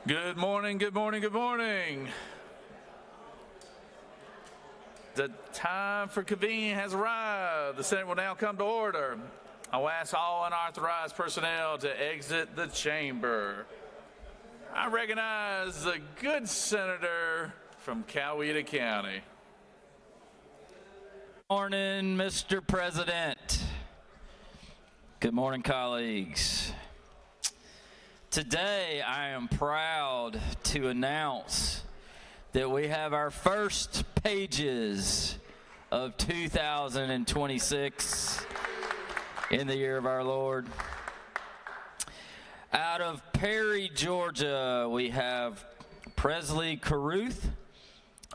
Good morning, good morning, good morning. The time for convening has arrived. The Senate will now come to order. I will ask all unauthorized personnel to exit the chamber. I recognize the good senator from Coweta County. Morning, Mr. President. Good morning, colleagues. Today, I am proud to announce that we have our first pages of 2026 in the year of our Lord. Out of Perry, Georgia, we have Presley Caruth.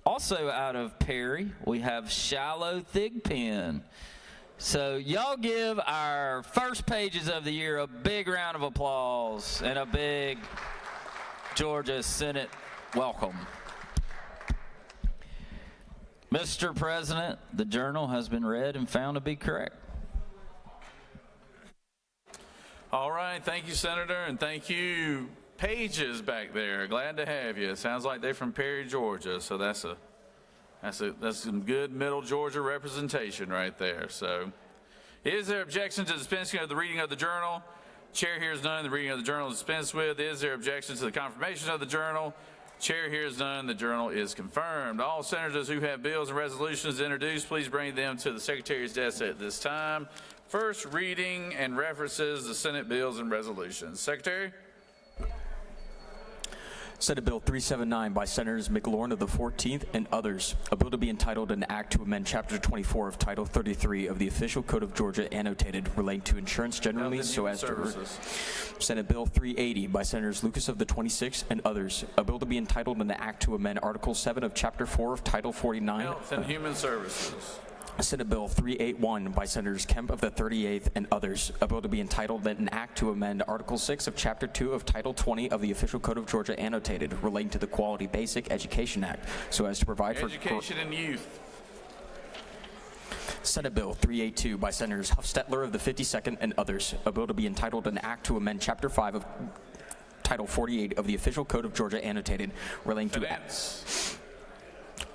Also out of Perry, we have Shiloh Thigpen. So y'all give our first pages of the year a big round of applause and a big Georgia Senate welcome. Mr. President, the journal has been read and found to be correct. All right, thank you, Senator, and thank you, Pages back there. Glad to have you. It sounds like they're from Perry, Georgia, so that's some good Middle Georgia representation right there. So, is there objection to dispensing of the reading of the journal? Chair hears none. The reading of the journal is dispensed with. Is there objection to the confirmation of the journal? Chair hears none. The journal is confirmed. All senators who have bills and resolutions introduced, please bring them to the Secretary's desk at this time. First reading and references the Senate bills and resolutions. Secretary? Senate Bill 379 by Senators McLaurin of the 14th and others. A bill to be entitled an act to amend Chapter 24 of Title 33 of the Official Code of Georgia annotated relating to insurance generally so as to... Senate Bill 380 by Senators Lucas of the 26th and others. A bill to be entitled an act to amend Article 7 of Chapter 4 of Title 49... Health and Human Services. Senate Bill 381 by Senators Kemp of the 38th and others. A bill to be entitled an act to amend Article 6 of Chapter 2 of Title 20 of the Official Code of Georgia annotated relating to the Quality Basic Education Act so as to provide for education and youth. Senate Bill 382 by Senators Huffstetler of the 52nd and others. A bill to be entitled an act to amend Chapter 5 of Title 48 of the Official Code of Georgia annotated relating to...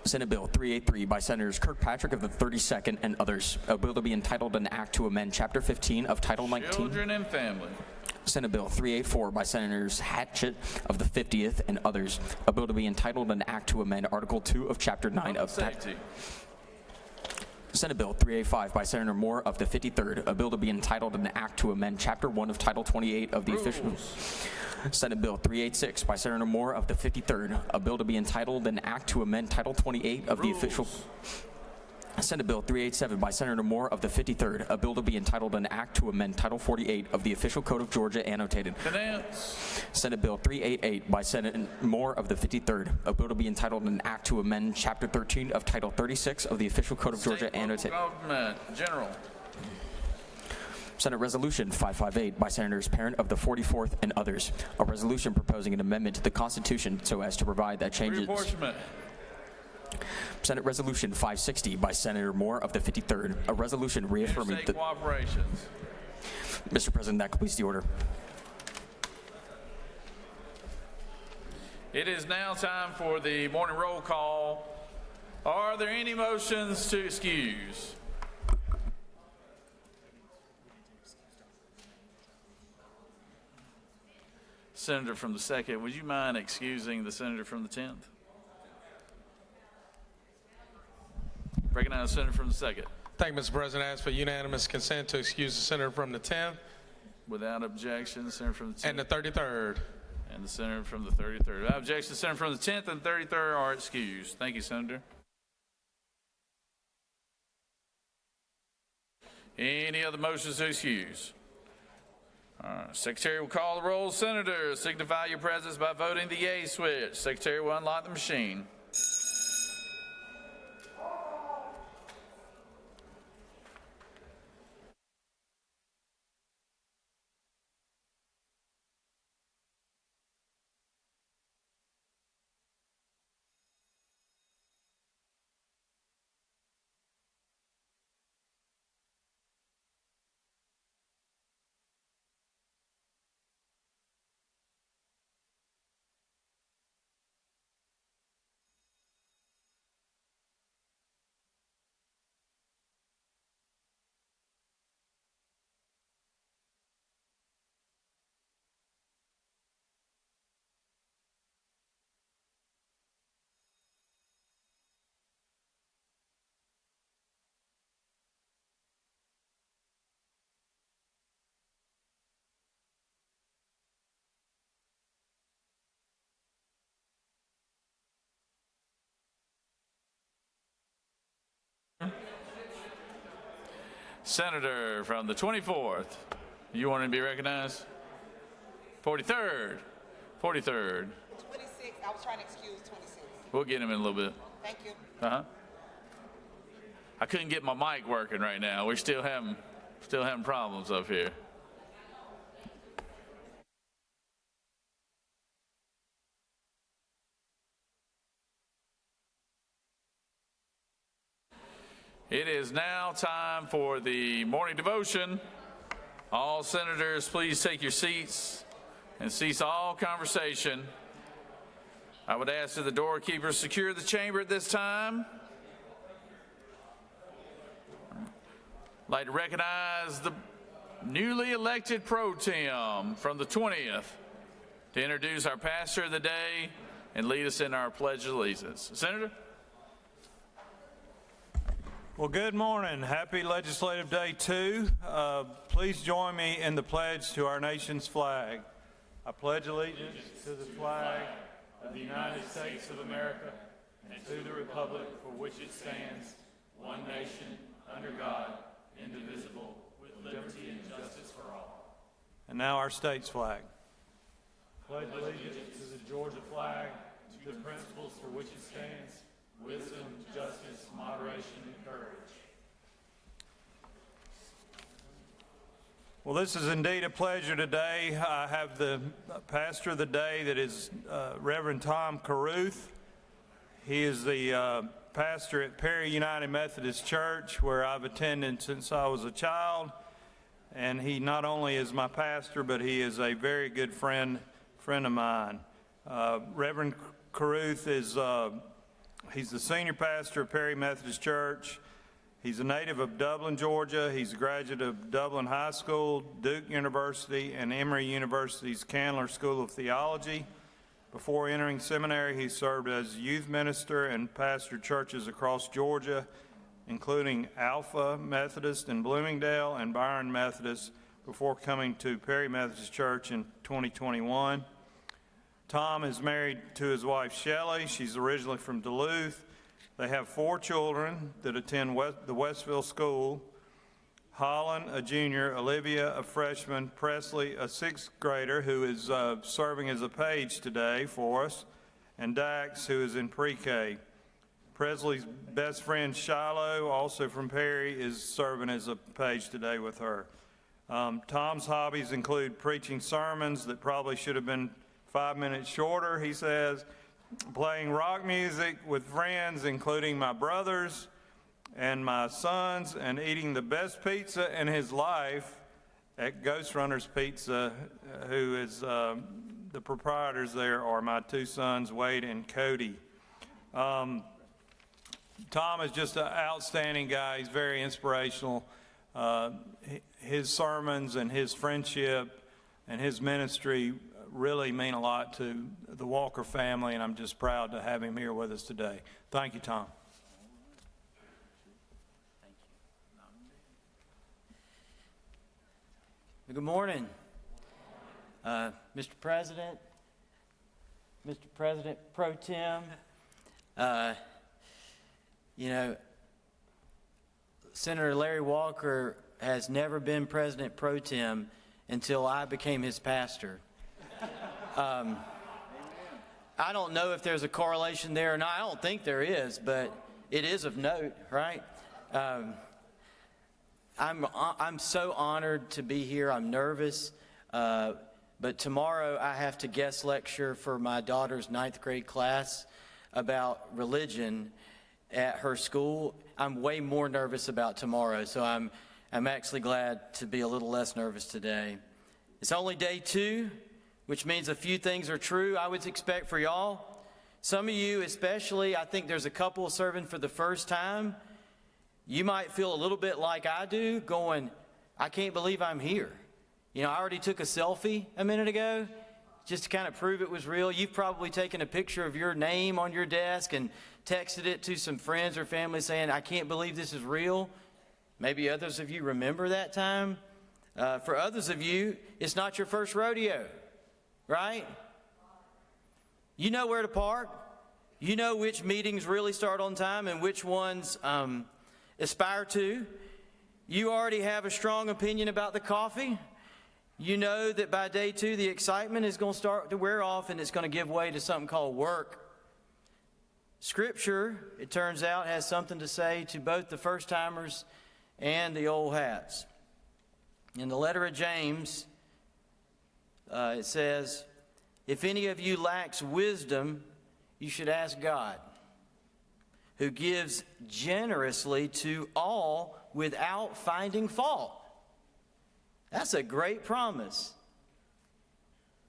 Senate Bill 383 by Senators Kirkpatrick of the 32nd and others. A bill to be entitled an act to amend Chapter 15 of Title 19. Children and Family. Senate Bill 384 by Senators Hatchett of the 50th and others. A bill to be entitled an act to amend Article 2 of Chapter 9 of Safety. Senate Bill 385 by Senator Moore of the 53rd. A bill to be entitled an act to amend Chapter 1 of Title 28 of the Official... Senate Bill 386 by Senator Moore of the 53rd. A bill to be entitled an act to amend Title 28 of the Official... Senate Bill 387 by Senator Moore of the 53rd. A bill to be entitled an act to amend Title 48 of the Official Code of Georgia annotated. Finance. Senate Bill 388 by Senator Moore of the 53rd. A bill to be entitled an act to amend Chapter 13 of Title 36 of the Official Code of Georgia annotated. Government. General. Senate Resolution 558 by Senators Parent of the 44th and others. A resolution proposing an amendment to the Constitution so as to provide that changes... Reapportionment. Senate Resolution 560 by Senator Moore of the 53rd. A resolution reaffirming Interstate cooperations. Mr. President, that completes the order. It is now time for the morning roll call. Are there any motions to excuse? Senator from the 2nd, would you mind excusing the senator from the 10th? Recognize the senator from the 2nd. Thank you, Mr. President. I ask for unanimous consent to excuse the senator from the 10th. Without objection, the senator from the 10th. And the 33rd. And the senator from the 33rd. Without objection, the senator from the 10th and 33rd are excused. Thank you, Senator. Any other motions to excuse? Secretary will call the roll. Senators, signify your presence by voting the yea switch. Secretary will unlock the machine. Senator from the 24th. You want to be recognized? 43rd. 43rd. 26. I was trying to excuse 26. We'll get him in a little bit. Thank you. Uh-huh. I couldn't get my mic working right now. We're still having problems up here. It is now time for the morning devotion. All senators, please take your seats and cease all conversation. I would ask that the doorkeepers secure the chamber at this time. I'd like to recognize the newly elected pro tem from the 20th to introduce our pastor of the day and lead us in our pledge of allegiance. Senator? Well, good morning. Happy Legislative Day 2. Please join me in the pledge to our nation's flag. I pledge allegiance to the flag of the United States of America and to the republic for which it stands, one nation, under God, indivisible, with liberty and justice for all. And now our state's flag. Pledge allegiance to the Georgia flag, to the principles for which it stands, wisdom, justice, moderation, and courage. Well, this is indeed a pleasure today. I have the pastor of the day that is Reverend Tom Caruth. He is the pastor at Perry United Methodist Church, where I've attended since I was a child. And he not only is my pastor, but he is a very good friend of mine. Reverend Caruth is he's the senior pastor of Perry Methodist Church. He's a native of Dublin, Georgia. He's a graduate of Dublin High School, Duke University, and Emory University's Candler School of Theology. Before entering seminary, he served as youth minister and pastored churches across Georgia, including Alpha Methodist in Bloomingdale and Byron Methodist, before coming to Perry Methodist Church in 2021. Tom is married to his wife, Shelley. She's originally from Duluth. They have 4 children that attend the Westville School. Holland, a junior, Olivia, a freshman, Presley, a 6th grader who is serving as a page today for us, and Dax, who is in pre-K. Presley's best friend, Shiloh, also from Perry, is serving as a page today with her. Tom's hobbies include preaching sermons that probably should have been 5 minutes shorter, he says, playing rock music with friends, including my brothers and my sons, and eating the best pizza in his life at Ghost Runners Pizza, who is the proprietors there are my 2 sons, Wade and Cody. Tom is just an outstanding guy. He's very inspirational. His sermons and his friendship and his ministry really mean a lot to the Walker family, and I'm just proud to have him here with us today. Thank you, Tom. Good morning, Mr. President, Pro Tem. Senator Larry Walker has never been President Pro Tem until I became his pastor. I don't know if there's a correlation there or not. I don't think there is, but it is of note, right? I'm so honored to be here. I'm nervous, but tomorrow I have to guest lecture for my daughter's 9th grade class about religion at her school. I'm way more nervous about tomorrow, so I'm actually glad to be a little less nervous today. It's only day 2, which means a few things are true, I would expect for y'all. Some of you, especially, I think there's a couple serving for the first time. You might feel a little bit like I do, going, I can't believe I'm here. I already took a selfie a minute ago just to kind of prove it was real. You've probably taken a picture of your name on your desk and texted it to some friends or family saying, I can't believe this is real. Maybe others of you remember that time. For others of you, it's not your first rodeo, right? You know where to park. You know which meetings really start on time and which ones aspire to. You already have a strong opinion about the coffee. You know that by day 2, the excitement is going to start to wear off and it's going to give way to something called work. Scripture, it turns out, has something to say to both the first-timers and the old hats. In the letter of James, it says, if any of you lacks wisdom, you should ask God, who gives generously to all without finding fault. That's a great promise.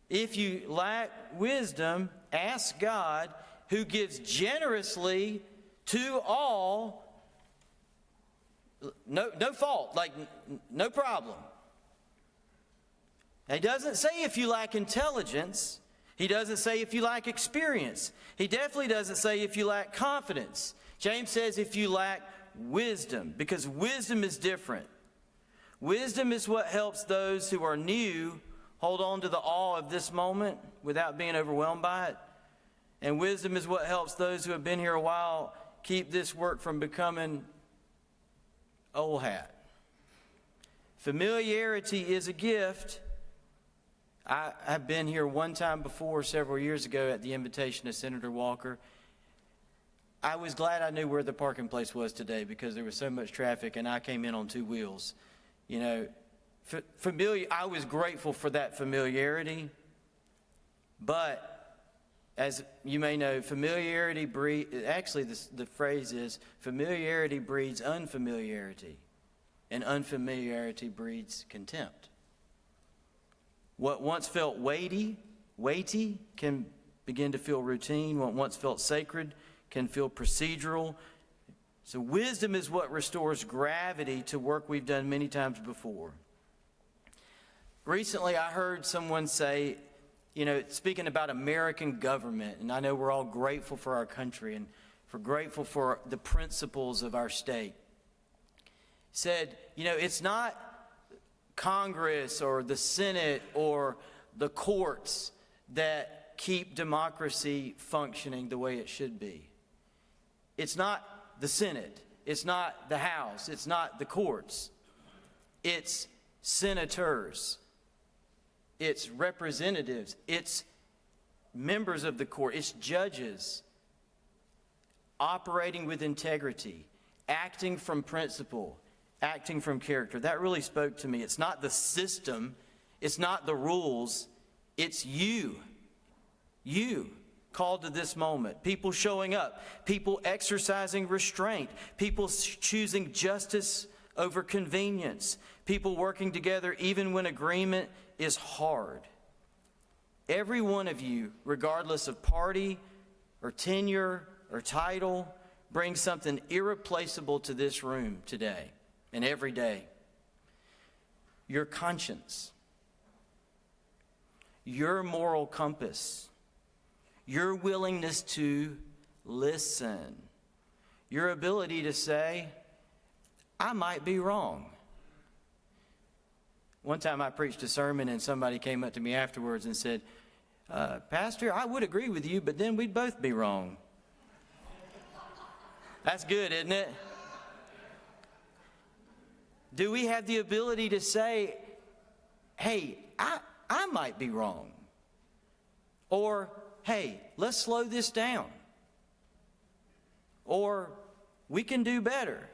If you lack wisdom, ask God, who gives generously to all, no fault, like no problem. He doesn't say if you lack intelligence. He doesn't say if you lack experience. He definitely doesn't say if you lack confidence. James says if you lack wisdom, because wisdom is different. Wisdom is what helps those who are new hold on to the awe of this moment without being overwhelmed by it. And wisdom is what helps those who have been here a while keep this work from becoming old hat. Familiarity is a gift. I've been here one time before, several years ago, at the invitation of Senator Walker. I was glad I knew where the parking place was today because there was so much traffic and I came in on 2 wheels. You know, I was grateful for that familiarity. But as you may know, familiarity breeds, actually the phrase is, familiarity breeds unfamiliarity, and unfamiliarity breeds contempt. What once felt weighty can begin to feel routine. What once felt sacred can feel procedural. So wisdom is what restores gravity to work we've done many times before. Recently, I heard someone say, you know, speaking about American government, and I know we're all grateful for our country and grateful for the principles of our state, said, you know, it's not Congress or the Senate or the courts that keep democracy functioning the way it should be. It's not the Senate. It's not the House. It's not the courts. It's senators. It's representatives. It's members of the court. It's judges operating with integrity, acting from principle, acting from character. That really spoke to me. It's not the system. It's not the rules. It's you. You called to this moment. People showing up. People exercising restraint. People choosing justice over convenience. People working together even when agreement is hard. Every one of you, regardless of party or tenure or title, brings something irreplaceable to this room today and every day. Your conscience, your moral compass, your willingness to listen, your ability to say, I might be wrong. One time I preached a sermon and somebody came up to me afterwards and said, Pastor, I would agree with you, but then we'd both be wrong. That's good, isn't it? Do we have the ability to say, hey, I might be wrong? Or, hey, let's slow this down. Or, we can do better.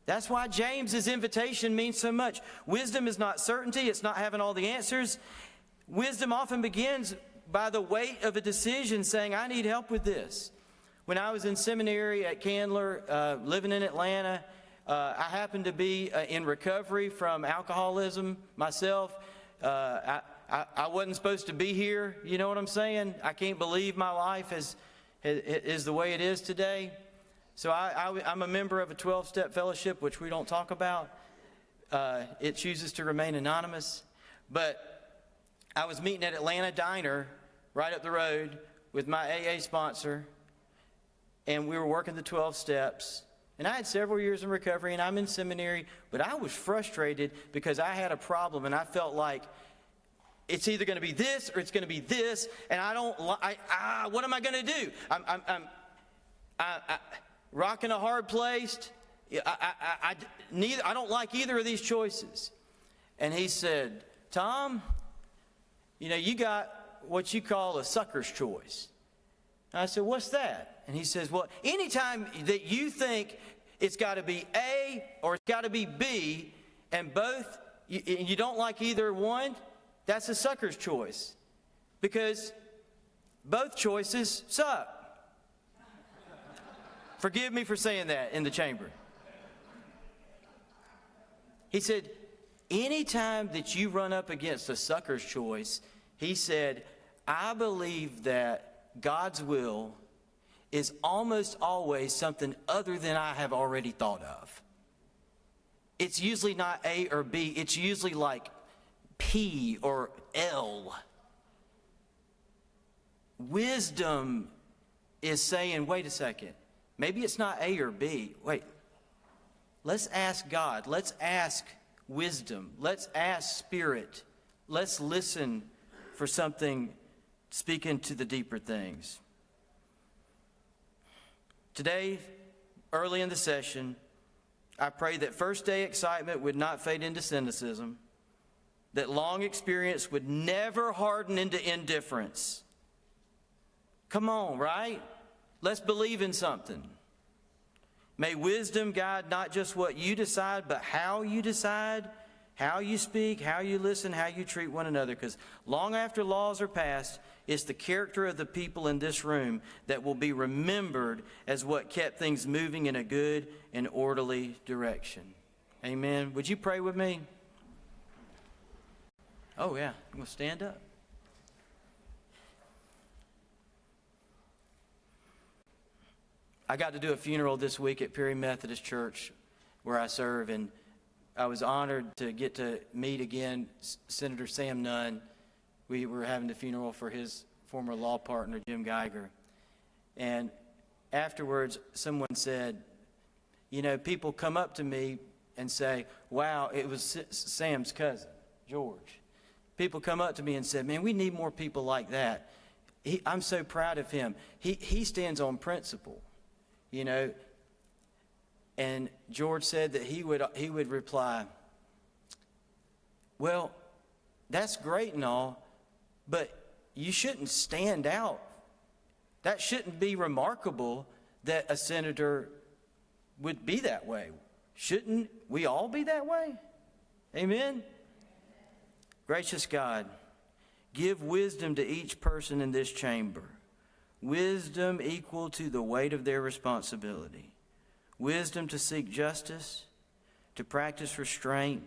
That's why James's invitation means so much. Wisdom is not certainty. It's not having all the answers. Wisdom often begins by the weight of a decision saying, I need help with this. When I was in seminary at Candler, living in Atlanta, I happened to be in recovery from alcoholism myself. I wasn't supposed to be here. You know what I'm saying? I can't believe my life is the way it is today. So I'm a member of a 12-step fellowship, which we don't talk about. It chooses to remain anonymous. But I was meeting at Atlanta Diner right up the road with my AA sponsor, and we were working the 12 steps. And I had several years in recovery, and I'm in seminary, but I was frustrated because I had a problem, and I felt like it's either going to be this or it's going to be this, and what am I going to do? I'm rocking a hard place. I don't like either of these choices. And he said, Tom, you got what you call a sucker's choice. And I said, what's that? And he says, well, anytime that you think it's got to be A or it's got to be B, and both, you don't like either one, that's a sucker's choice. Because both choices suck. Forgive me for saying that in the chamber. He said, anytime that you run up against a sucker's choice, he said, I believe that God's will is almost always something other than I have already thought of. It's usually not A or B. It's usually like P or L. Wisdom is saying, wait a second, maybe it's not A or B. Wait, let's ask God. Let's ask wisdom. Let's ask Spirit. Let's listen for something speaking to the deeper things. Today, early in the session, I pray that first day excitement would not fade into cynicism, that long experience would never harden into indifference. Come on, right? Let's believe in something. May wisdom guide not just what you decide, but how you decide, how you speak, how you listen, how you treat one another. Because long after laws are passed, it's the character of the people in this room that will be remembered as what kept things moving in a good and orderly direction. Amen. Would you pray with me? Oh, yeah. I'm going to stand up. I got to do a funeral this week at Perry Methodist Church where I serve, and I was honored to get to meet again Senator Sam Nunn. We were having the funeral for his former law partner, Jim Geiger. And afterwards, someone said, people come up to me and say, wow, it was Sam's cousin, George. People come up to me and said, man, we need more people like that. I'm so proud of him. He stands on principle. And George said that he would reply, well, that's great and all, but you shouldn't stand out. That shouldn't be remarkable that a senator would be that way. Shouldn't we all be that way? Amen? Gracious God, give wisdom to each person in this chamber. Wisdom equal to the weight of their responsibility. Wisdom to seek justice, to practice restraint,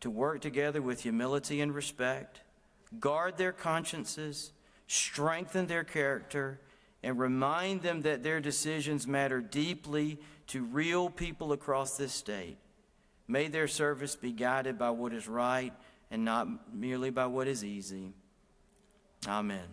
to work together with humility and respect, guard their consciences, strengthen their character, and remind them that their decisions matter deeply to real people across this state. May their service be guided by what is right and not merely by what is easy. Amen.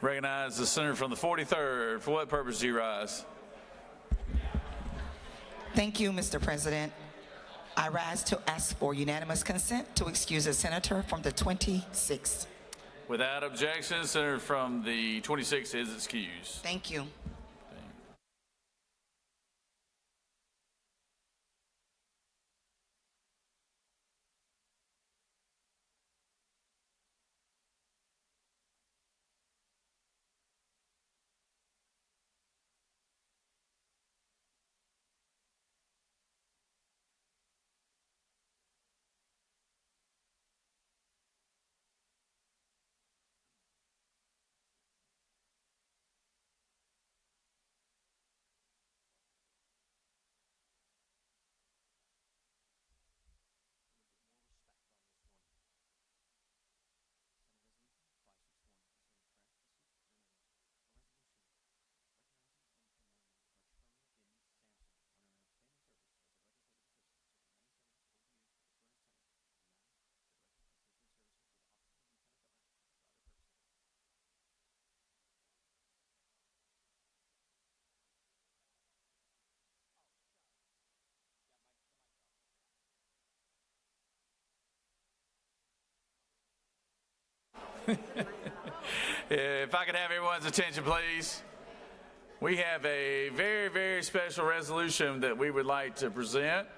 Recognize the senator from the 43rd. For what purpose do you rise? Thank you, Mr. President. I rise to ask for unanimous consent to excuse a senator from the 26th. Without objection, senator from the 26th is excused. Thank you. If I could have everyone's attention, please. We have a very, very special resolution that we would like to present.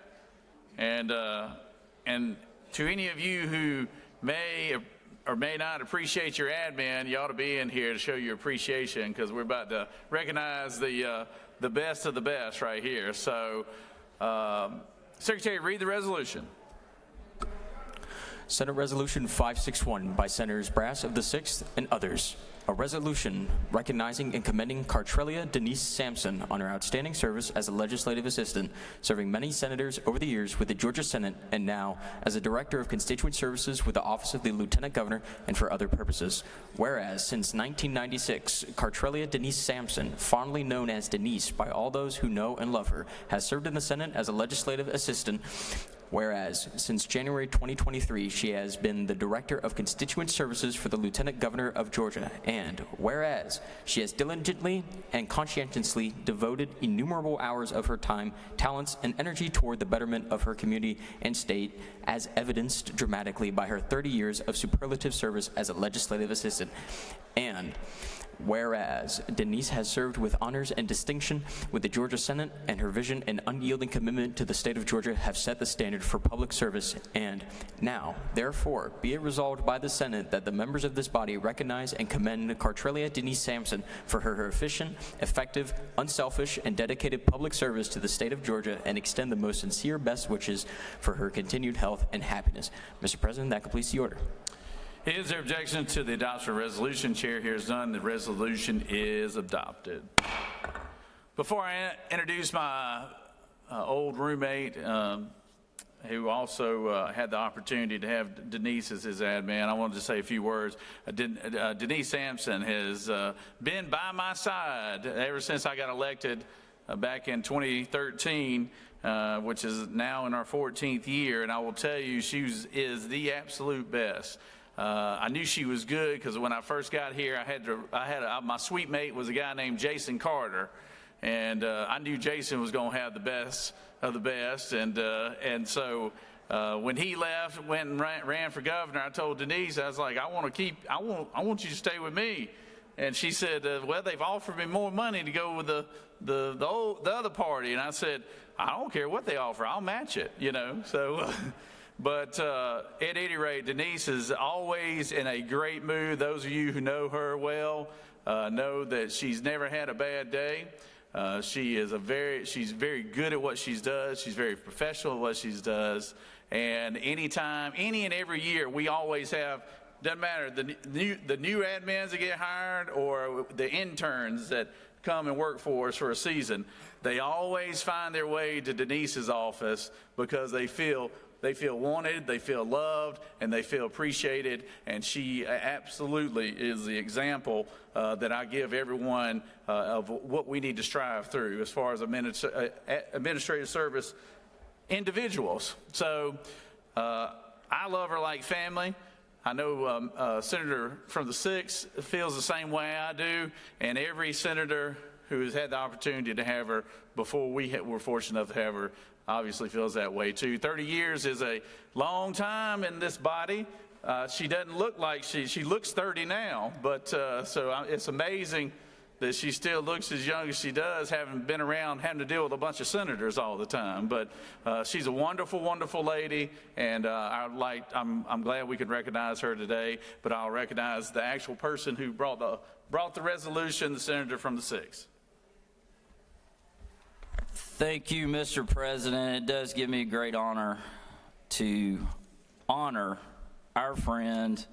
And to any of you who may or may not appreciate your admin, you ought to be in here to show your appreciation, because we're about to recognize the best of the best right here. So, Secretary, read the resolution. Senate Resolution 561 by Senators Brass of the 6th and others. A resolution recognizing and commending Cartrelia Denise Sampson on her outstanding service as a legislative assistant, serving many senators over the years with the Georgia Senate and now as a director of constituent services with the Office of the Lieutenant Governor and for other purposes. Whereas, since 1996, Cartrelia Denise Sampson, fondly known as Denise by all those who know and love her, has served in the Senate as a legislative assistant. Whereas, since January 2023, she has been the Director of Constituent Services for the Lieutenant Governor of Georgia. And whereas, she has diligently and conscientiously devoted innumerable hours of her time, talents, and energy toward the betterment of her community and state, as evidenced dramatically by her 30 years of superlative service as a legislative assistant. And whereas Denise has served with honors and distinction with the Georgia Senate, and her vision and unyielding commitment to the state of Georgia have set the standard for public service. And now, therefore, be it resolved by the Senate that the members of this body recognize and commend Cartrelia Denise Sampson for her efficient, effective, unselfish, and dedicated public service to the state of Georgia, and extend the most sincere best wishes for her continued health and happiness. Mr. President, that completes the order. Is there objection to the adoption of resolution? Chair hears none. The resolution is adopted. Before I introduce my old roommate, who also had the opportunity to have Denise as his admin, I wanted to say a few words. Denise Sampson has been by my side ever since I got elected back in 2013, which is now in our 14th year, and I will tell you, she is the absolute best. I knew she was good because when I first got here, my suite mate was a guy named Jason Carter, and I knew Jason was going to have the best of the best, and so when he left, went and ran for governor, I told Denise, I was like, I want you to stay with me, and she said, well, they've offered me more money to go with the other party, and I said, I don't care what they offer, I'll match it, so. But at any rate, Denise is always in a great mood. Those of you who know her well know that she's never had a bad day. She's very good at what she does. She's very professional at what she does. And any and every year, we always have, doesn't matter, the new admins that get hired or the interns that come and work for us for a season, they always find their way to Denise's office because they feel wanted, they feel loved, and they feel appreciated, and she absolutely is the example that I give everyone of what we need to strive through as far as administrative service individuals. So I love her like family. I know Senator from the 6th feels the same way I do, and every senator who has had the opportunity to have her before we were fortunate enough to have her obviously feels that way too. 30 years is a long time in this body. She doesn't look like she looks 30 now, but so it's amazing that she still looks as young as she does, having been around, having to deal with a bunch of senators all the time. But she's a wonderful, wonderful lady, and I'm glad we could recognize her today. But I'll recognize the actual person who brought the resolution, the senator from the 6th. Thank you, Mr. President. It does give me a great honor to honor our friend,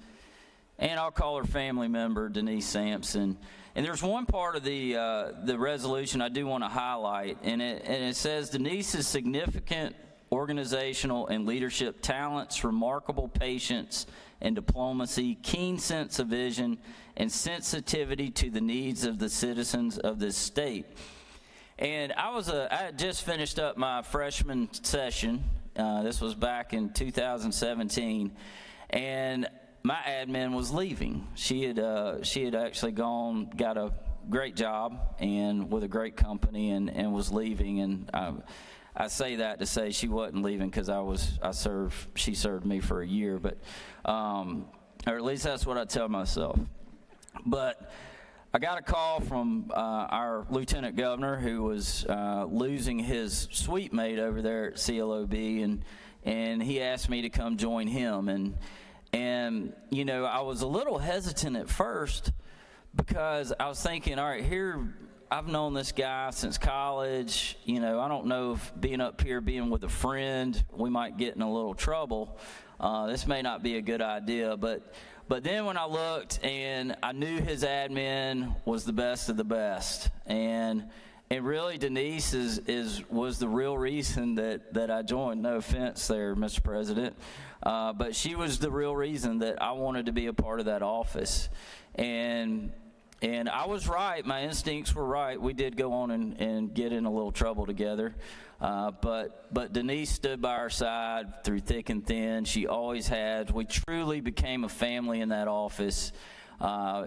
and I'll call her family member, Denise Sampson. And there's one part of the resolution I do want to highlight, and it says Denise's significant organizational and leadership talents, remarkable patience and diplomacy, keen sense of vision, and sensitivity to the needs of the citizens of this state. And I had just finished up my freshman session. This was back in 2017, and my admin was leaving. She had actually got a great job and with a great company and was leaving. And I say that to say she wasn't leaving because she served me for a year, but or at least that's what I tell myself. But I got a call from our lieutenant governor who was losing his suite mate over there at CLOB, and he asked me to come join him. And you know, I was a little hesitant at first because I was thinking, all right, here, I've known this guy since college. You know, I don't know if being up here, being with a friend, we might get in a little trouble. This may not be a good idea, but then when I looked and I knew his admin was the best of the best, and really Denise was the real reason that I joined. No offense there, Mr. President. But she was the real reason that I wanted to be a part of that office. And I was right. My instincts were right. We did go on and get in a little trouble together. But Denise stood by our side through thick and thin. She always had. We truly became a family in that office.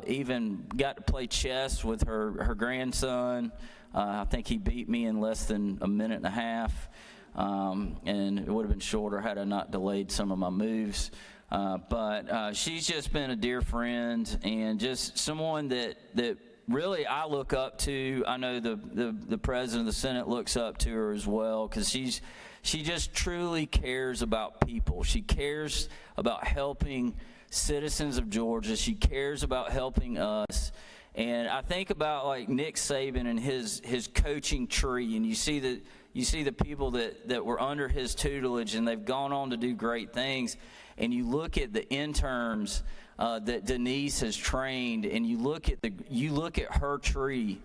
Even got to play chess with her grandson. I think he beat me in less than a minute and a half. And it would have been shorter had I not delayed some of my moves. But she's just been a dear friend and just someone that really I look up to. I know the president of the Senate looks up to her as well, because she just truly cares about people. She cares about helping citizens of Georgia. She cares about helping us. And I think about like Nick Saban and his coaching tree, and you see the people that were under his tutelage and they've gone on to do great things. And you look at the interns that Denise has trained, and you look at her tree,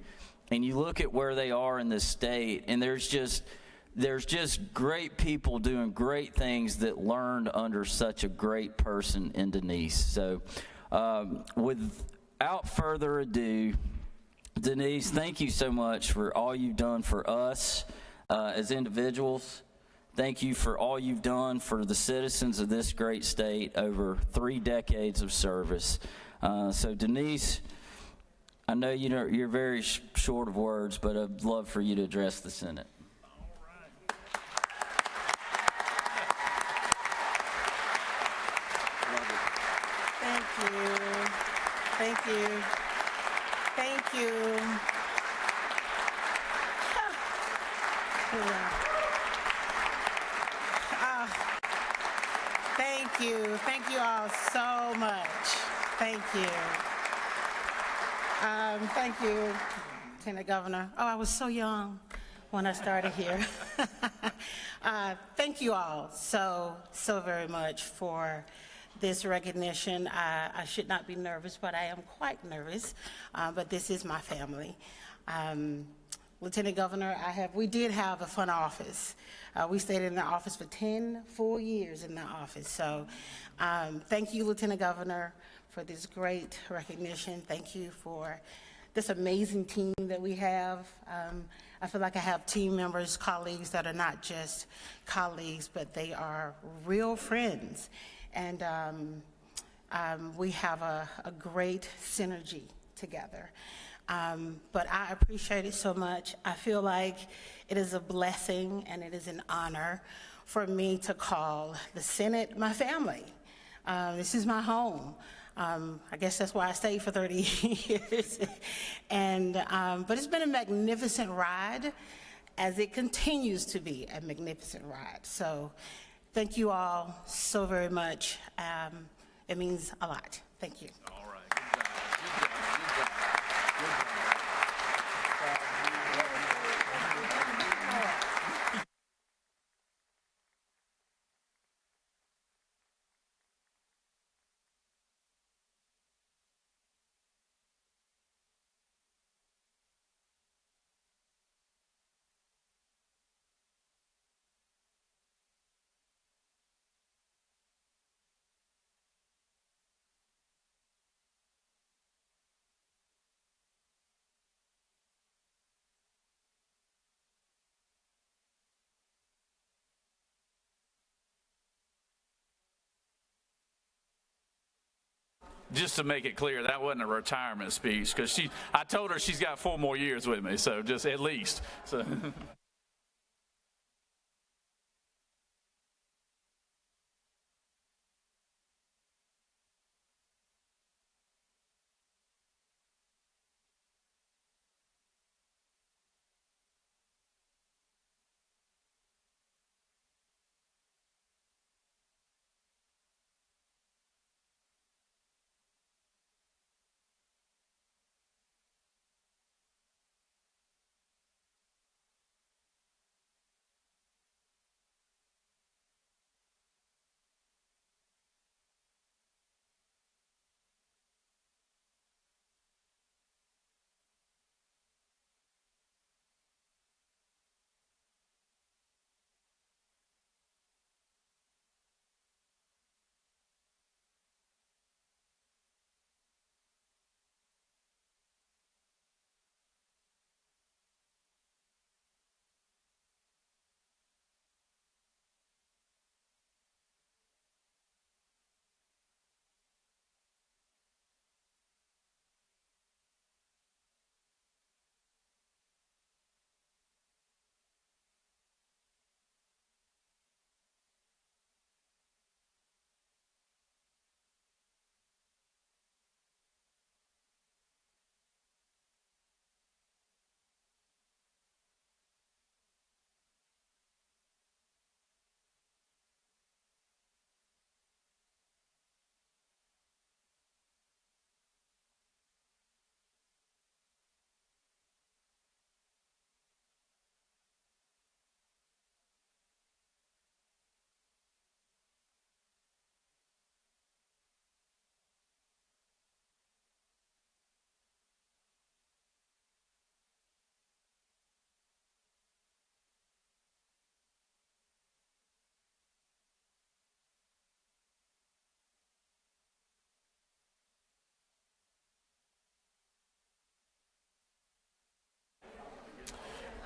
and you look at where they are in this state, and there's just great people doing great things that learned under such a great person in Denise. So without further ado, Denise, thank you so much for all you've done for us as individuals. Thank you for all you've done for the citizens of this great state over 3 decades of service. So Denise, I know you're very short of words, but I'd love for you to address the Senate. Thank you. Thank you. Thank you. Thank you all so much. Thank you. Thank you, Lieutenant Governor. Oh, I was so young when I started here. Thank you all so very much for this recognition. I should not be nervous, but I am quite nervous. But this is my family. Lieutenant Governor, we did have a fun office. We stayed in the office for 10 full years in the office. So thank you, Lieutenant Governor, for this great recognition. Thank you for this amazing team that we have. I feel like I have team members, colleagues that are not just colleagues, but they are real friends. And we have a great synergy together. But I appreciate it so much. I feel like it is a blessing and it is an honor for me to call the Senate my family. This is my home. I guess that's why I stayed for 30 years. But it's been a magnificent ride, as it continues to be a magnificent ride. So thank you all so very much. It means a lot. Thank you. All right. Good job. Good job. Just to make it clear, that wasn't a retirement speech, because I told her she's got 4 more years with me, so just at least. So.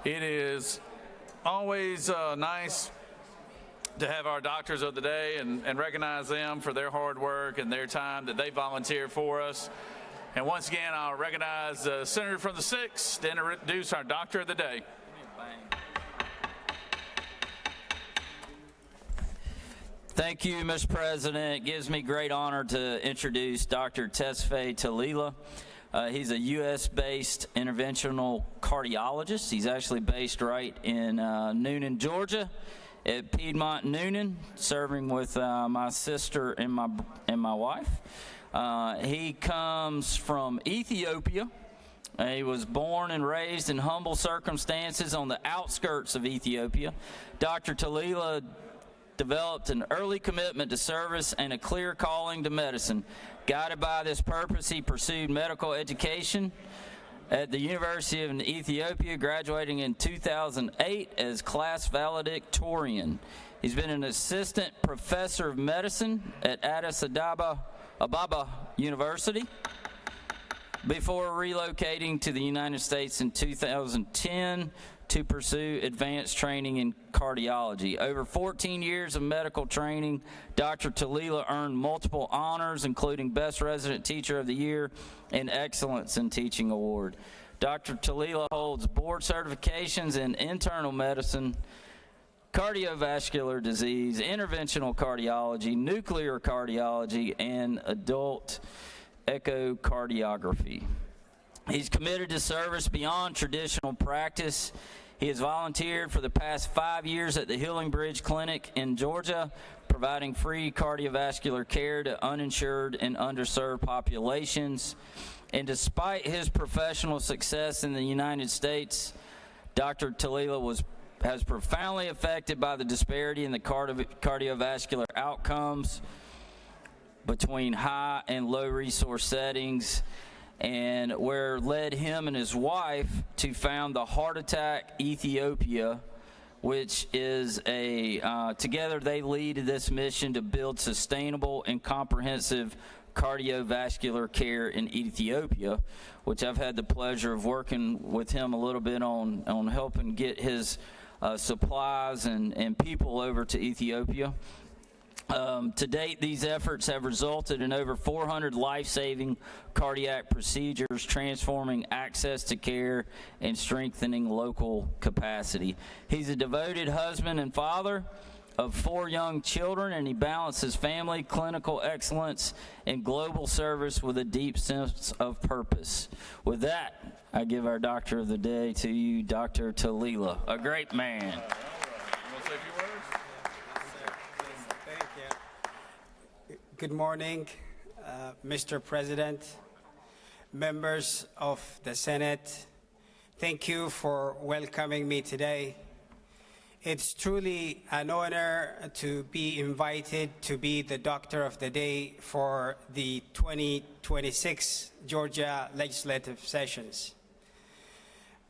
It is always nice to have our doctors of the day and recognize them for their hard work and their time that they volunteer for us. And once again, I'll recognize the Senator from the 6th to introduce our doctor of the day. Thank you, Mr. President. It gives me great honor to introduce Dr. Tesfaye Talila. He's a U.S.-based interventional cardiologist. He's actually based right in Noonan, Georgia, at Piedmont Noonan, serving with my sister and my wife. He comes from Ethiopia. He was born and raised in humble circumstances on the outskirts of Ethiopia. Dr. Talila developed an early commitment to service and a clear calling to medicine. Guided by this purpose, he pursued medical education at the University of Ethiopia, graduating in 2008 as class valedictorian. He's been an assistant professor of medicine at Addis Ababa University before relocating to the United States in 2010 to pursue advanced training in cardiology. Over 14 years of medical training, Dr. Talila earned multiple honors, including Best Resident Teacher of the Year and Excellence in Teaching Award. Dr. Talila holds board certifications in internal medicine, cardiovascular disease, interventional cardiology, nuclear cardiology, and adult echocardiography. He's committed to service beyond traditional practice. He has volunteered for the past 5 years at the Healing Bridge Clinic in Georgia, providing free cardiovascular care to uninsured and underserved populations. And despite his professional success in the United States, Dr. Talila has profoundly affected by the disparity in the cardiovascular outcomes between high and low resource settings, and where led him and his wife to found the Heart Attack Ethiopia, which is together they lead this mission to build sustainable and comprehensive cardiovascular care in Ethiopia, which I've had the pleasure of working with him a little bit on helping get his supplies and people over to Ethiopia. To date, these efforts have resulted in over 400 life-saving cardiac procedures, transforming access to care and strengthening local capacity. He's a devoted husband and father of 4 young children, and he balances family, clinical excellence, and global service with a deep sense of purpose. With that, I give our Doctor of the Day to you, Dr. Talila, a great man. Good morning, Mr. President, members of the Senate. Thank you for welcoming me today. It's truly an honor to be invited to be the Doctor of the Day for the 2026 Georgia legislative sessions.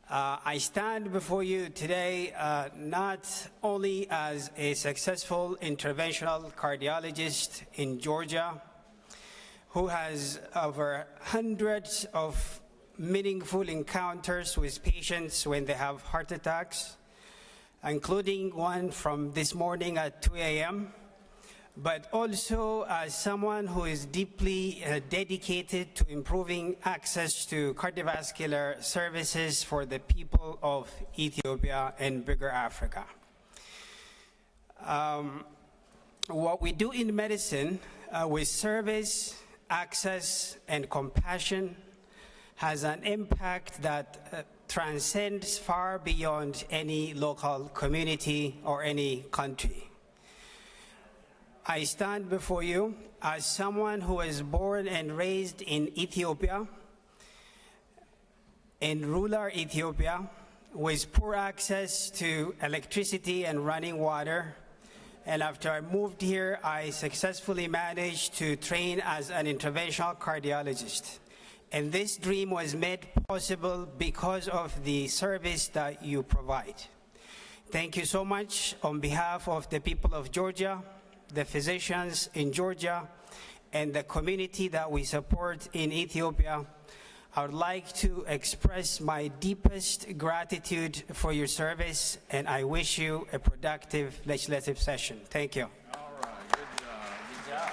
I stand before you today not only as a successful interventional cardiologist in Georgia who has over hundreds of meaningful encounters with patients when they have heart attacks, including one from this morning at 2 a.m., but also as someone who is deeply dedicated to improving access to cardiovascular services for the people of Ethiopia and bigger Africa. What we do in medicine with service, access, and compassion has an impact that transcends far beyond any local community or any country. I stand before you as someone who was born and raised in Ethiopia, in rural Ethiopia, with poor access to electricity and running water. And after I moved here, I successfully managed to train as an interventional cardiologist. And this dream was made possible because of the service that you provide. Thank you so much on behalf of the people of Georgia, the physicians in Georgia, and the community that we support in Ethiopia. I would like to express my deepest gratitude for your service, and I wish you a productive legislative session. Thank you. All right, good job. Good job.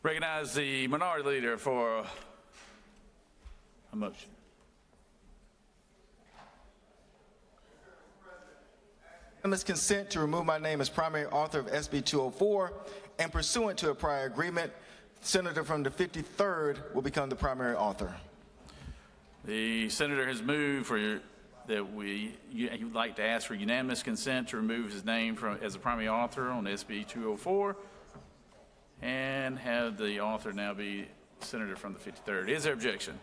Recognize the minority leader for a motion. Unanimous consent to remove my name as primary author of SB 204, and pursuant to a prior agreement, Senator from the 53rd will become the primary author. The senator has moved that he would like to ask for unanimous consent to remove his name as a primary author on SB 204. And have the author now be senator from the 53rd. Is there objection?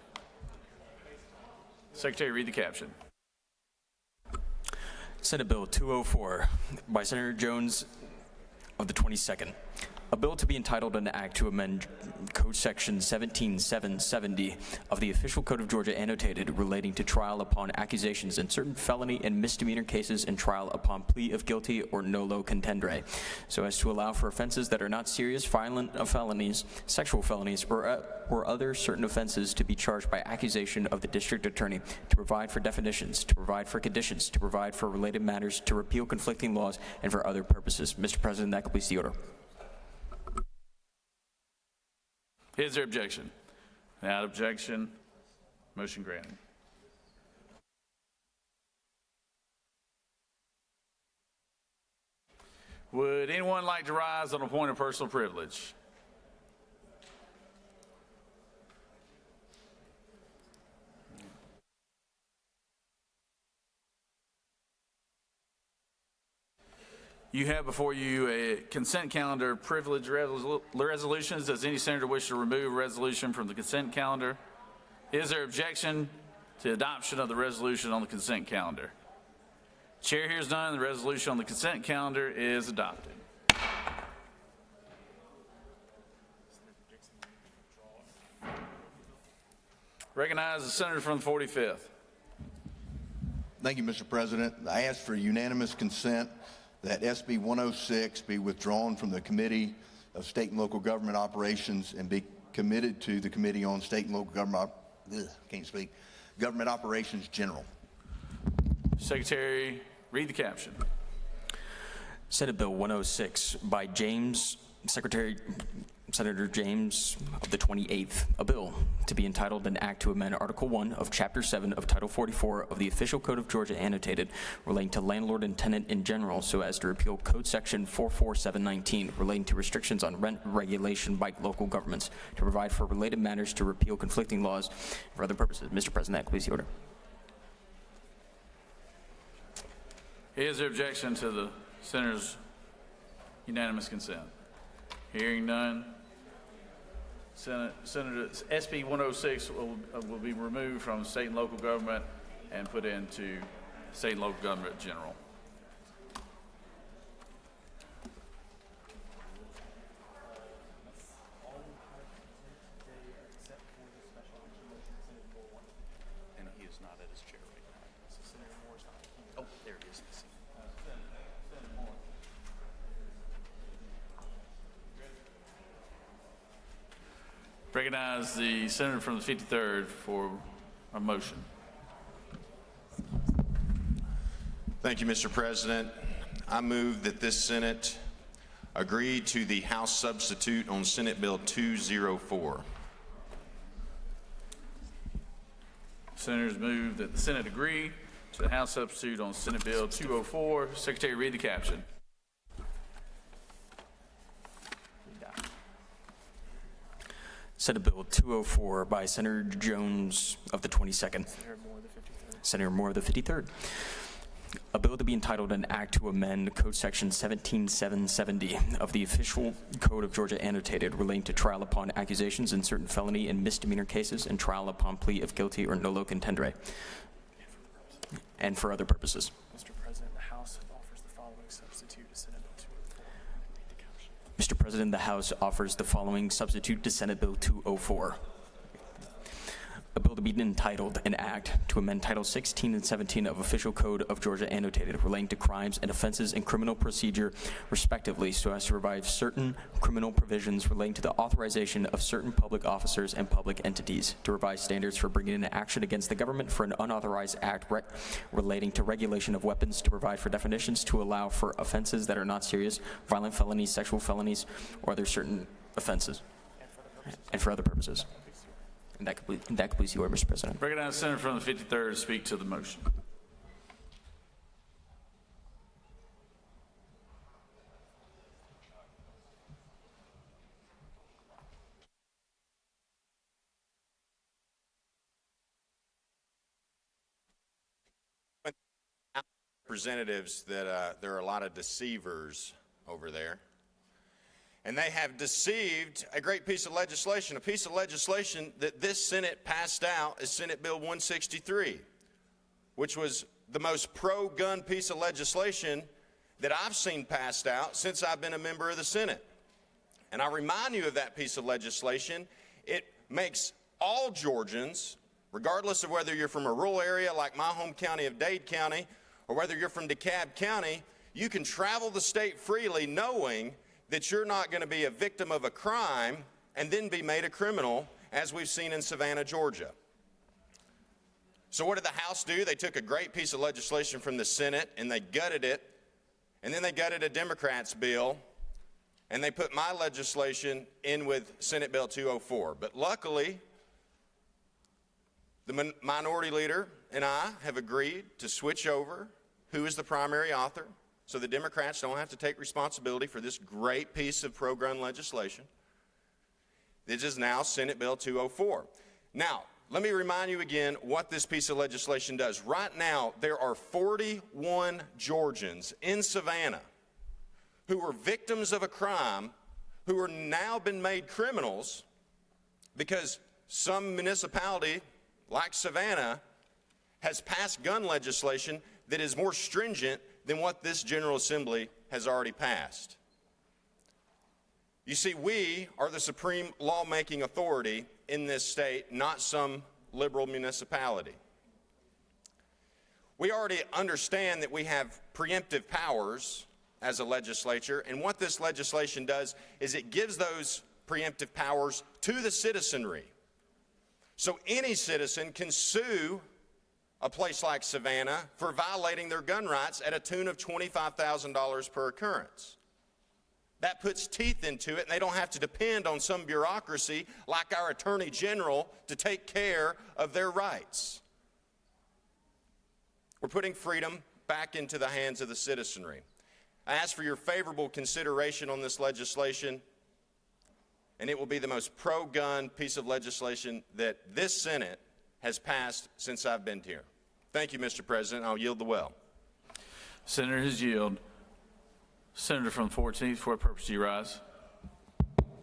Secretary, read the caption. Senate Bill 204 by Senator Jones of the 22nd. A bill to be entitled an act to amend Code Section 17770 of the Official Code of Georgia annotated relating to trial upon accusations in certain felony and misdemeanor cases and trial upon plea of guilty or nolo contendere, so as to allow for offenses that are not serious violent felonies, sexual felonies, or other certain offenses to be charged by accusation of the district attorney, to provide for definitions, to provide for conditions, to provide for related matters, to repeal conflicting laws, and for other purposes. Mr. President, that completes the order. Is there objection? Without objection, motion granted. Would anyone like to rise on a point of personal privilege? You have before you a consent calendar privilege resolutions. Does any senator wish to remove a resolution from the consent calendar? Is there objection to adoption of the resolution on the consent calendar? Chair hears none. The resolution on the consent calendar is adopted. Recognize the senator from the 45th. Thank you, Mr. President. I ask for unanimous consent that SB 106 be withdrawn from the Committee of State and Local Government Operations and be committed to the Committee on State and Local Government, Government Operations General. Secretary, read the caption. Senate Bill 106 by Senator James of the 28th, a bill to be entitled an act to amend Article 1 of Chapter 7 of Title 44 of the Official Code of Georgia annotated relating to landlord and tenant in general so as to repeal Code Section 44719 relating to restrictions on rent regulation by local governments, to provide for related matters, to repeal conflicting laws, for other purposes. Mr. President, that completes the order. Is there objection to the senator's unanimous consent? Hearing none. Senator SB 106 will be removed from state and local government and put into state and local government general. And he is not at his chair right now. Senator Moore's not. Oh, there it is. Recognize the senator from the 53rd for a motion. Thank you, Mr. President. I move that this Senate agree to the House substitute on Senate Bill 204. Senators move that the Senate agree to the House substitute on Senate Bill 204. Secretary, read the caption. Senate Bill 204 by Senator Jones of the 22nd. Senator Moore of the 53rd. A bill to be entitled an act to amend Code Section 17770 of the Official Code of Georgia annotated relating to trial upon accusations in certain felony and misdemeanor cases and trial upon plea of guilty or nolo contendere, and for other purposes. Mr. President, the House offers the following substitute to Senate Bill 204. Mr. President, the House offers the following substitute to Senate Bill 204. A bill to be entitled an act to amend Title 16 and 17 of Official Code of Georgia annotated relating to crimes and offenses in criminal procedure, respectively, so as to revive certain criminal provisions relating to the authorization of certain public officers and public entities, to revise standards for bringing an action against the government for an unauthorized act relating to regulation of weapons, to provide for definitions, to allow for offenses that are not serious, violent felonies, sexual felonies, or other certain offenses, and for other purposes. And that completes the order, Mr. President. Recognize the senator from the 53rd to speak to the motion. Representatives that there are a lot of deceivers over there. And they have deceived a great piece of legislation. A piece of legislation that this Senate passed out is Senate Bill 163, which was the most pro-gun piece of legislation that I've seen passed out since I've been a member of the Senate. And I remind you of that piece of legislation. It makes all Georgians, regardless of whether you're from a rural area like my home county of Dade County, or whether you're from DeKalb County, you can travel the state freely knowing that you're not going to be a victim of a crime and then be made a criminal, as we've seen in Savannah, Georgia. So what did the House do? They took a great piece of legislation from the Senate and they gutted it, and then they gutted a Democrat's bill, and they put my legislation in with Senate Bill 204. But luckily, the minority leader and I have agreed to switch over who is the primary author, so the Democrats don't have to take responsibility for this great piece of pro-gun legislation. This is now Senate Bill 204. Now, let me remind you again what this piece of legislation does. Right now, there are 41 Georgians in Savannah who were victims of a crime who are now been made criminals because some municipality like Savannah has passed gun legislation that is more stringent than what this General Assembly has already passed. You see, we are the supreme lawmaking authority in this state, not some liberal municipality. We already understand that we have preemptive powers as a legislature, and what this legislation does is it gives those preemptive powers to the citizenry. So any citizen can sue a place like Savannah for violating their gun rights at a tune of $25,000 per occurrence. That puts teeth into it, and they don't have to depend on some bureaucracy like our Attorney General to take care of their rights. We're putting freedom back into the hands of the citizenry. I ask for your favorable consideration on this legislation, and it will be the most pro-gun piece of legislation that this Senate has passed since I've been here. Thank you, Mr. President. I'll yield the well. Senators yield. Senator from the 14th, for what purpose do you rise?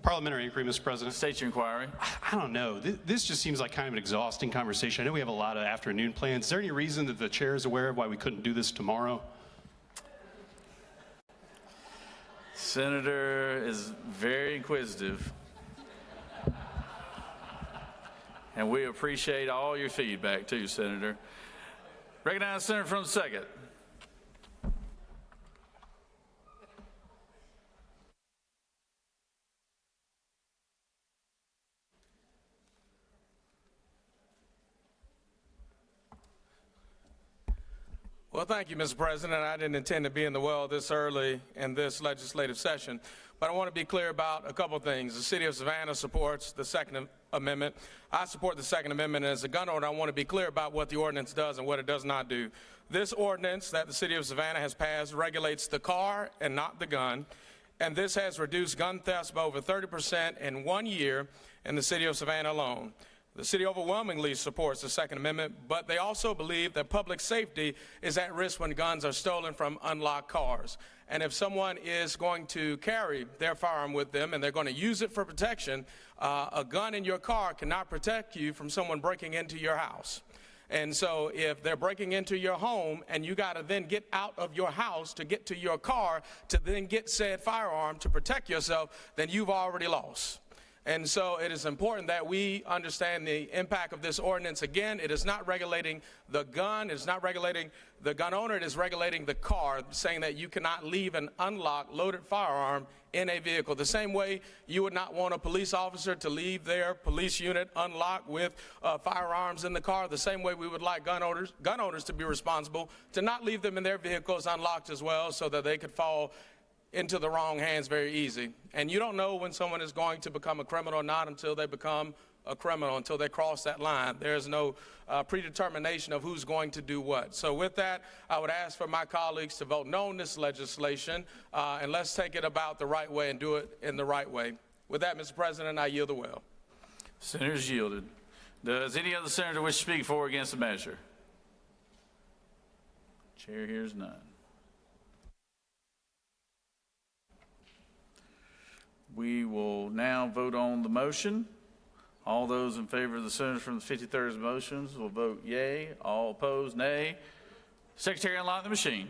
Parliamentary inquiry, Mr. President. State your inquiry. I don't know. This just seems like kind of an exhausting conversation. I know we have a lot of afternoon plans. Is there any reason that the chair is aware of why we couldn't do this tomorrow? Senator is very inquisitive. And we appreciate all your feedback too, Senator. Recognize Senator from the 2nd. Well, thank you, Mr. President. I didn't intend to be in the well this early in this legislative session, but I want to be clear about a couple things. The city of Savannah supports the Second Amendment. I support the Second Amendment, and as a gun owner, I want to be clear about what the ordinance does and what it does not do. This ordinance that the city of Savannah has passed regulates the car and not the gun, and this has reduced gun thefts by over 30% in 1 year in the city of Savannah alone. The city overwhelmingly supports the Second Amendment, but they also believe that public safety is at risk when guns are stolen from unlocked cars. And if someone is going to carry their firearm with them and they're going to use it for protection, a gun in your car cannot protect you from someone breaking into your house. And so if they're breaking into your home and you got to then get out of your house to get to your car to then get said firearm to protect yourself, then you've already lost. And so it is important that we understand the impact of this ordinance. Again, it is not regulating the gun. It is not regulating the gun owner. It is regulating the car, saying that you cannot leave an unlocked, loaded firearm in a vehicle. The same way you would not want a police officer to leave their police unit unlocked with firearms in the car, the same way we would like gun owners to be responsible to not leave them in their vehicles unlocked as well, so that they could fall into the wrong hands very easy. And you don't know when someone is going to become a criminal or not until they become a criminal, until they cross that line. There's no predetermination of who's going to do what. So with that, I would ask for my colleagues to vote no on this legislation, and let's take it about the right way and do it in the right way. With that, Mr. President, I yield the will. Senators yielded. Does any other senator wish to speak for or against the measure? Chair hears none. We will now vote on the motion. All those in favor of the senator from the 53rd motions will vote yea. All opposed, nay. Secretary, unlock the machine.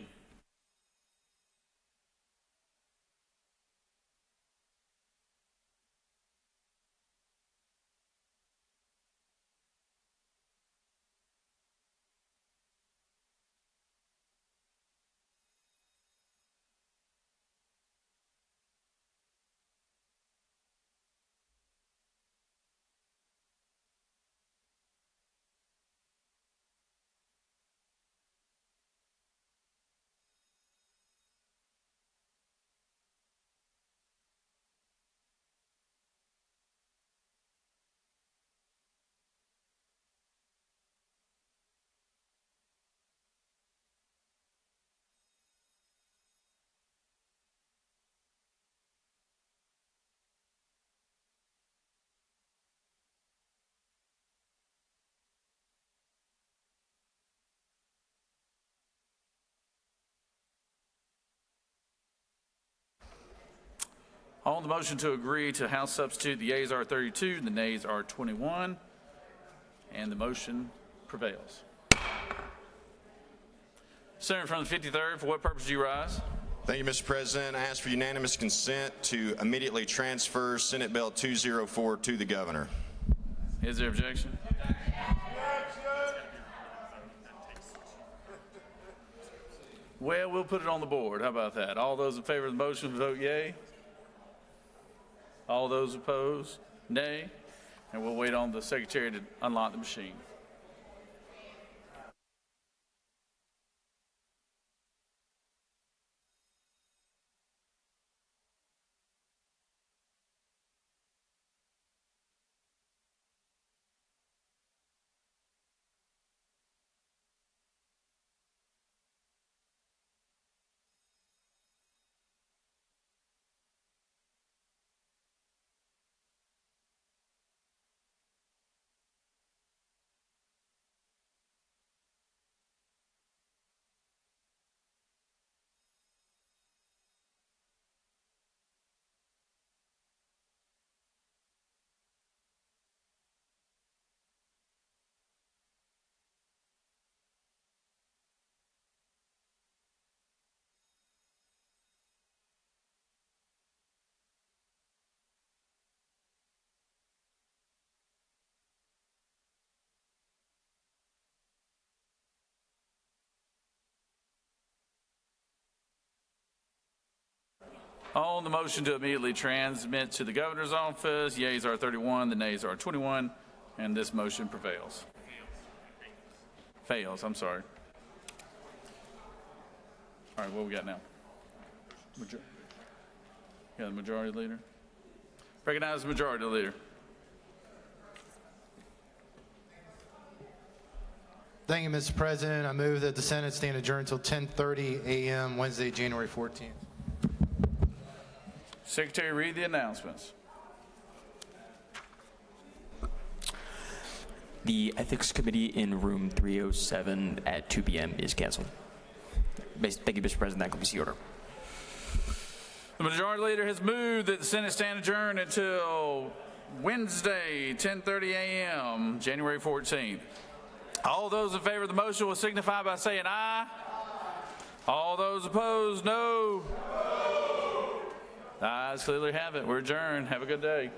On the motion to agree to House substitute, the yeas are 32, the nays are 21, and the motion prevails. Senator from the 53rd, for what purpose do you rise? Thank you, Mr. President. I ask for unanimous consent to immediately transfer Senate Bill 204 to the governor. Is there objection? Well, we'll put it on the board. How about that? All those in favor of the motion vote yea. All those opposed, nay. And we'll wait on the secretary to unlock the machine. On the motion to immediately transmit to the governor's office, yeas are 31, the nays are 21, and this motion prevails. Fails, I'm sorry. All right, what we got now? Yeah, the majority leader. Recognize the majority leader. Thank you, Mr. President. I move that the Senate stand adjourned until 10:30 a.m. Wednesday, January 14th. Secretary, read the announcements. The Ethics Committee in room 307 at 2 p.m. is canceled. Thank you, Mr. President. That completes the order. The majority leader has moved that the Senate stand adjourned until Wednesday, 10:30 a.m., January 14th. All those in favor of the motion will signify by saying aye. All those opposed, no. The ayes clearly have it. We're adjourned. Have a good day.